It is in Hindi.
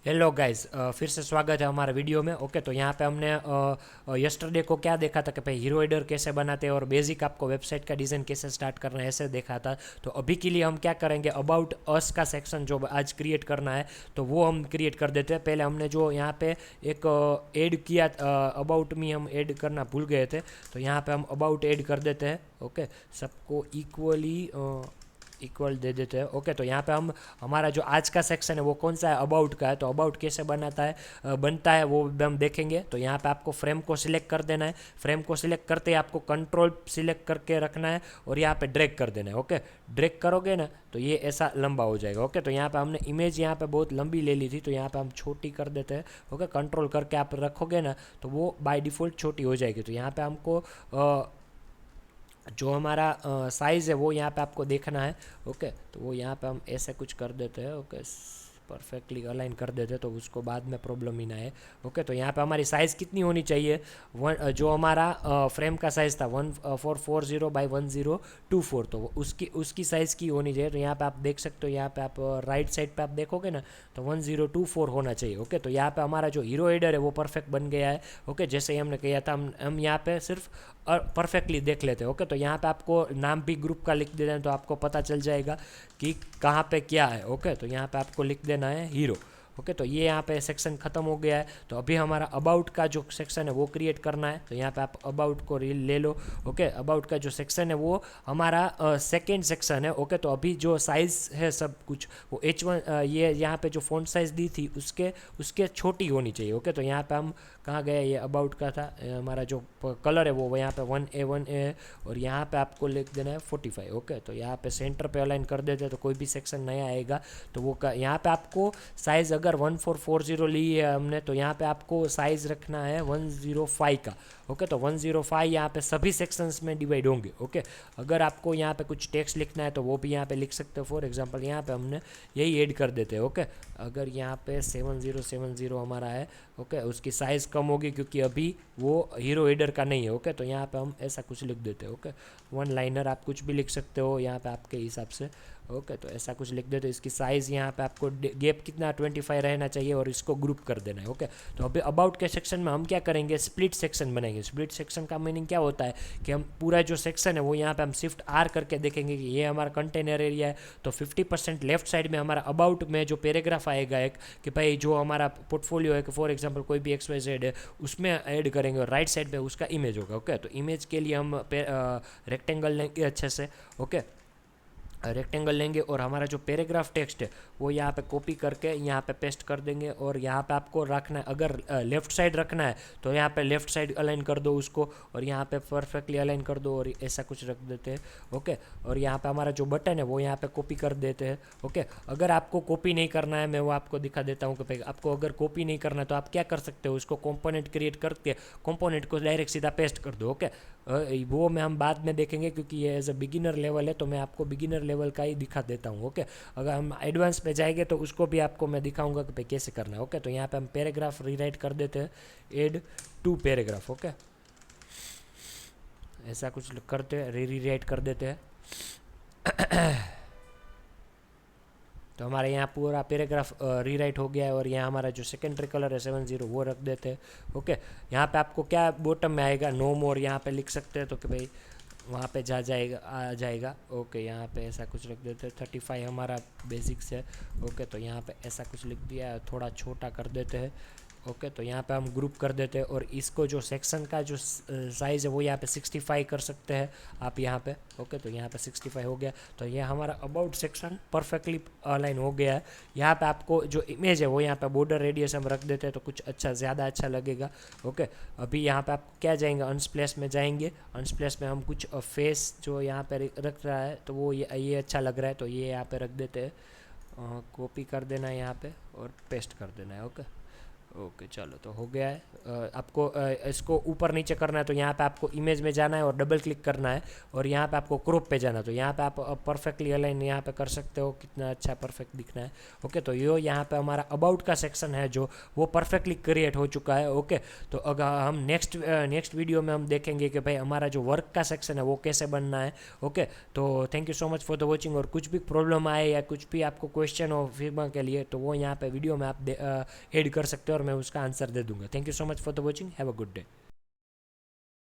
हेलो गाइस, फिर से स्वागत है हमारे वीडियो में। ओके, तो यहाँ पे हमने यस्टरडे को क्या देखा था कि भाई हीरो एडर कैसे बनाते हैं और बेसिक आपको वेबसाइट का डिज़ाइन कैसे स्टार्ट करना है ऐसे देखा था। तो अभी के लिए हम क्या करेंगे, अबाउट अस का सेक्शन जो आज क्रिएट करना है तो वो हम क्रिएट कर देते हैं। पहले हमने जो यहाँ पे एक ऐड किया, अबाउट मी हम ऐड करना भूल गए थे, तो यहाँ पे हम अबाउट ऐड कर देते हैं। ओके, सबको इक्वल दे देते हैं। ओके, तो यहाँ पे हम हमारा जो आज का सेक्शन है वो कौन सा है, अबाउट का है। तो अबाउट कैसे बनता है वो भी हम देखेंगे। तो यहाँ पे आपको फ्रेम को सिलेक्ट कर देना है। फ्रेम को सिलेक्ट करते ही आपको कंट्रोल सिलेक्ट करके रखना है और यहाँ पे ड्रैग कर देना है। ओके, ड्रैग करोगे ना तो ये ऐसा लंबा हो जाएगा। ओके, तो यहाँ पे हमने इमेज यहाँ पे बहुत लंबी ले ली थी, तो यहाँ पे हम छोटी कर देते हैं। ओके, कंट्रोल करके आप रखोगे ना तो वो बाय डिफ़ॉल्ट छोटी हो जाएगी। तो यहाँ पे हमको जो हमारा साइज़ है वो यहाँ पे आपको देखना है। ओके, तो वो यहाँ पे हम ऐसे कुछ कर देते हैं। ओके, परफेक्टली अलाइन कर देते हैं तो उसको बाद में प्रॉब्लम ही ना है। ओके, तो यहाँ पे हमारी साइज़ कितनी होनी चाहिए, जो हमारा फ्रेम का साइज़ था 1440 बाई 1024, तो वो उसकी साइज़ की होनी चाहिए। तो यहाँ पे आप देख सकते हो, यहाँ पे आप राइट साइड पे आप देखोगे ना तो 1024 होना चाहिए। ओके, तो यहाँ पे हमारा जो हीरो हेडर है वो परफेक्ट बन गया है। ओके, जैसे ही हमने किया था, हम यहाँ पे सिर्फ परफेक्टली देख लेते हैं। ओके, तो यहाँ पे आपको नाम भी ग्रुप का लिख देना है तो आपको पता चल जाएगा कि कहाँ पे क्या है। ओके, तो यहाँ पे आपको लिख देना है हीरो। ओके, तो ये यहाँ पे सेक्शन ख़त्म हो गया है। तो अभी हमारा अबाउट का जो सेक्शन है वो क्रिएट करना है। तो यहाँ पे आप अबाउट को ले लो। ओके, अबाउट का जो सेक्शन है वो हमारा सेकेंड सेक्शन है। ओके, तो अभी जो साइज़ है सब कुछ वो H1, ये यहाँ पे जो फ़ॉन्ट साइज़ दी थी उसके उसके छोटी होनी चाहिए। ओके, तो यहाँ पे हम कहाँ गए, ये अबाउट का था, हमारा जो कलर है वो यहाँ पे 1A है और यहाँ पे आपको लिख देना है 45। ओके, तो यहाँ पे सेंटर पे अलाइन कर देते हैं तो कोई भी सेक्शन नया आएगा तो वो यहाँ पे आपको साइज़ अगर 1440 ली है हमने तो यहाँ पे आपको साइज़ रखना है 105 का। ओके, तो 105 यहाँ पे सभी सेक्शंस में डिवाइड होंगे। ओके, अगर आपको यहाँ पे कुछ टेक्स्ट लिखना है तो वो भी यहाँ पे लिख सकते हो। फॉर एग्जांपल यहाँ पे हमने यही ऐड कर देते हैं। ओके, अगर यहाँ पे 7070 हमारा है, ओके, उसकी साइज़ कम होगी क्योंकि अभी वो हीरो हेडर का नहीं है। ओके, तो यहाँ पे हम ऐसा कुछ लिख देते हैं। ओके, वन लाइनर आप कुछ भी लिख सकते हो यहाँ पे आपके हिसाब से। ओके, तो ऐसा कुछ लिख देते हो। इसकी साइज़ यहाँ पे आपको गैप कितना 25 रहना चाहिए और इसको ग्रुप कर देना है। ओके, तो अभी अबाउट के सेक्शन में हम क्या करेंगे, स्प्लिट सेक्शन बनाएंगे। स्प्लिट सेक्शन का मीनिंग क्या होता है कि हम पूरा जो सेक्शन है वो यहाँ पे हम शिफ्ट आर करके देखेंगे कि ये हमारा कंटेनर एरिया है। तो 50% लेफ्ट साइड में हमारा अबाउट में जो पैराग्राफ आएगा एक, कि भाई जो हमारा पोर्टफोलियो है कि फॉर एग्जांपल कोई भी XYZ है उसमें ऐड करेंगे और राइट साइड पे उसका इमेज होगा। ओके, तो इमेज के लिए हम रेक्टेंगल लेंगे अच्छे से। ओके, रेक्टेंगल लेंगे और हमारा जो पैराग्राफ टेक्स्ट है वो यहाँ पे कॉपी करके यहाँ पे पेस्ट कर देंगे और यहाँ पे आपको रखना है, अगर लेफ़्ट साइड रखना है तो यहाँ पे लेफ़्ट साइड अलाइन कर दो उसको और यहाँ पे परफेक्टली अलाइन कर दो और ऐसा कुछ रख देते हैं। ओके, और यहाँ पे हमारा जो बटन है वो यहाँ पे कॉपी कर देते हैं। ओके, अगर आपको कॉपी नहीं करना है मैं वो आपको दिखा देता हूँ कि भाई आपको अगर कॉपी नहीं करना है तो आप क्या कर सकते हो, उसको कंपोनेंट क्रिएट करके कंपोनेंट को डायरेक्ट सीधा पेस्ट कर दो। ओके, वो मैं हम बाद में देखेंगे क्योंकि ये एज अ बिगिनर लेवल है तो मैं आपको बिगिनर लेवल का ही दिखा देता हूँ। ओके, अगर हम एडवांस पे जाएंगे तो उसको भी आपको मैं दिखाऊंगा कि भाई कैसे करना है। ओके, तो यहाँ पे हम पैराग्राफ रीराइट कर देते हैं, एड टू पैराग्राफ। ओके, ऐसा कुछ करते हैं, रीराइट कर देते हैं। तो हमारे यहाँ पूरा पैराग्राफ रीराइट हो गया है और यहाँ हमारा जो सेकेंडरी कलर है 70 वो रख देते हैं। ओके, यहाँ पे आपको क्या बॉटम में आएगा, नो मोर यहाँ पे लिख सकते हैं तो कि भाई वहाँ पे आ जाएगा। ओके, यहाँ पे ऐसा कुछ लिख देते हैं, 35 हमारा बेसिक्स है। ओके, तो यहाँ पे ऐसा कुछ लिख दिया है, थोड़ा छोटा कर देते हैं। ओके, तो यहाँ पे हम ग्रुप कर देते हैं और इसको जो सेक्शन का जो साइज़ है वो यहाँ पे 65 कर सकते हैं आप यहाँ पे। ओके, तो यहाँ पे 65 हो गया। तो ये हमारा अबाउट सेक्शन परफेक्टली अलाइन हो गया है। यहाँ पे आपको जो इमेज है वो यहाँ पे बॉर्डर रेडियस हम रख देते हैं तो कुछ अच्छा ज़्यादा अच्छा लगेगा। ओके, अभी यहाँ पे आप क्या जाएंगे, अनस्प्लेस में जाएंगे। अनस्प्लेस में हम कुछ फेस जो यहाँ पे रख रहा है तो वो ये अच्छा लग रहा है तो ये यहाँ पे रख देते हैं। कॉपी कर देना है यहाँ पे और पेस्ट कर देना है। ओके, ओके चलो, तो हो गया है। आपको इसको ऊपर नीचे करना है तो यहाँ पे आपको इमेज में जाना है और डबल क्लिक करना है, और यहाँ पे आपको क्रॉप पे जाना है, तो यहाँ पे आप परफेक्टली अलाइन यहाँ पे कर सकते हो, कितना अच्छा परफेक्ट दिखना है। ओके, तो ये यहाँ पे हमारा अबाउट का सेक्शन है जो वो परफेक्टली क्रिएट हो चुका है। ओके, तो अगर हम नेक्स्ट वीडियो में हम देखेंगे कि भाई हमारा जो वर्क का सेक्शन है वो कैसे बनना है। ओके, तो thank you so much for the watching, और कुछ भी प्रॉब्लम आए या कुछ भी आपको क्वेश्चन हो फिल्म के लिए तो वो यहाँ पे वीडियो में आप ऐड कर सकते हो और मैं उसका आंसर दे दूंगा। Thank you so much for the watching, have a good day.